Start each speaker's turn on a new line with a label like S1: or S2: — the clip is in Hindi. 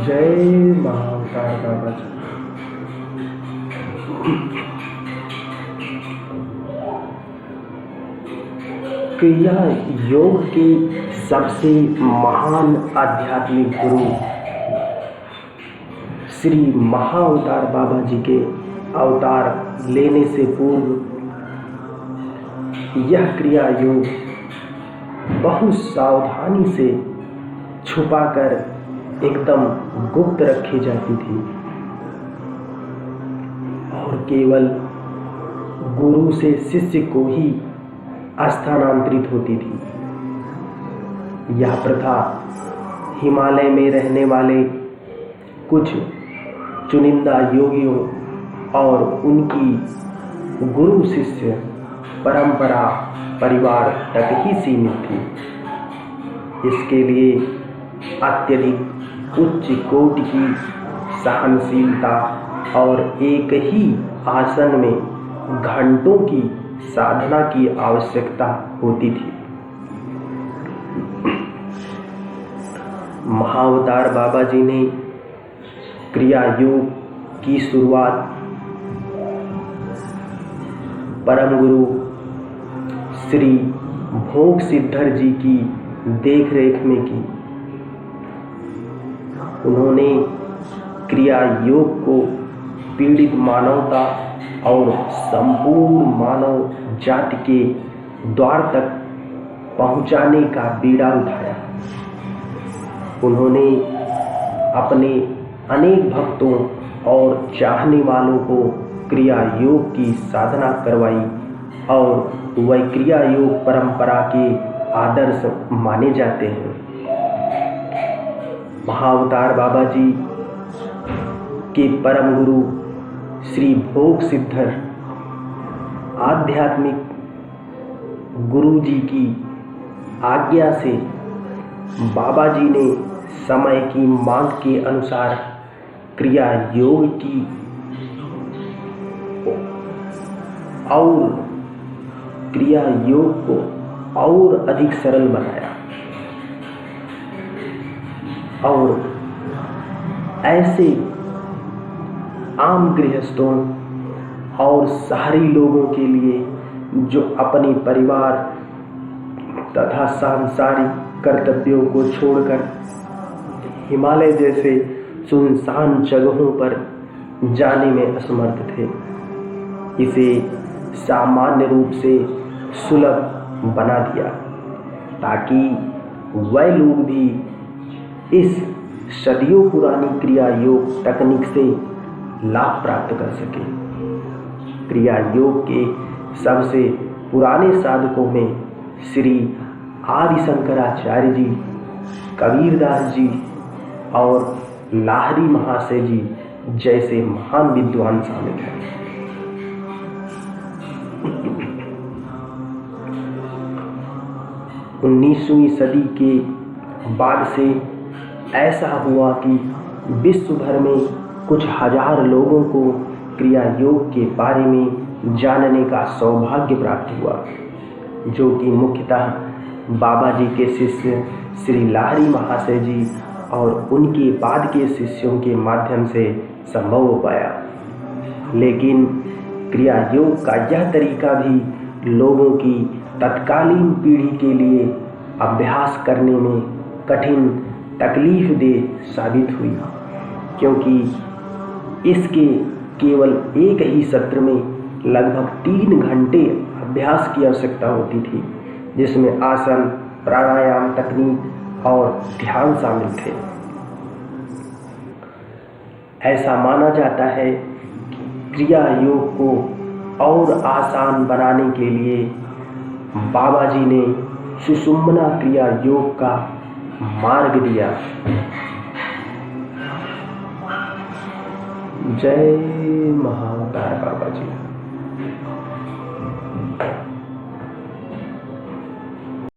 S1: जय महाकाल बाबा जी। क्रिया योग के सबसे महान आध्यात्मिक गुरु श्री महाअवतार बाबा जी के अवतार लेने से पूर्व यह क्रिया योग बहुत सावधानी से छुपाकर एकदम गुप्त रखी जाती थी और केवल गुरु से शिष्य को ही स्थानांतरित होती थी। यह प्रथा हिमालय में रहने वाले कुछ चुनिंदा योगियों और उनकी गुरु शिष्य परंपरा परिवार तक ही सीमित थी। इसके लिए अत्यधिक उच्च कोटि की सहनशीलता और एक ही आसन में घंटों की साधना की आवश्यकता होती थी। महाअवतार बाबा जी ने क्रिया योग की शुरुआत परम गुरु श्री भोग सिद्धर जी की देखरेख में की। उन्होंने क्रिया योग को पीड़ित मानवता और संपूर्ण मानव जाति के द्वार तक पहुंचाने का बीड़ा उठाया। उन्होंने अपने अनेक भक्तों और चाहने वालों को क्रिया योग की साधना करवाई और वह क्रिया योग परंपरा के आदर्श माने जाते हैं। महाअवतार बाबा जी के परम गुरु श्री भोग सिद्धर आध्यात्मिक गुरु जी की आज्ञा से बाबा जी ने समय की मांग के अनुसार क्रिया योग की और क्रिया योग को और अधिक सरल बनाया और ऐसे आम गृहस्थों और शहरी लोगों के लिए जो अपने परिवार तथा सांसारिक कर्तव्यों को छोड़कर हिमालय जैसे सुनसान जगहों पर जाने में असमर्थ थे, इसे सामान्य रूप से सुलभ बना दिया ताकि वह लोग भी इस सदियों पुरानी क्रिया योग तकनीक से लाभ प्राप्त कर सके। क्रिया योग के सबसे पुराने साधकों में श्री आदि शंकराचार्य जी, कबीरदास जी और लाहिरी महाशय जी जैसे महान विद्वान शामिल हैं। 19वीं सदी के बाद से ऐसा हुआ कि विश्व भर में कुछ हजार लोगों को क्रिया योग के बारे में जानने का सौभाग्य प्राप्त हुआ, जो कि मुख्यतः बाबा जी के शिष्य श्री लाहिरी महाशय जी और उनके बाद के शिष्यों के माध्यम से संभव हो पाया। लेकिन क्रिया योग का यह तरीका भी लोगों की तत्कालीन पीढ़ी के लिए अभ्यास करने में कठिन तकलीफ दे साबित हुई, क्योंकि इसके केवल एक ही सत्र में लगभग 3 घंटे अभ्यास की आवश्यकता होती थी, जिसमें आसन, प्राणायाम तकनीक और ध्यान शामिल थे। ऐसा माना जाता है कि क्रिया योग को और आसान बनाने के लिए बाबा जी ने सुषुम्ना क्रिया योग का मार्ग दिया। जय महाकाल बाबा जी।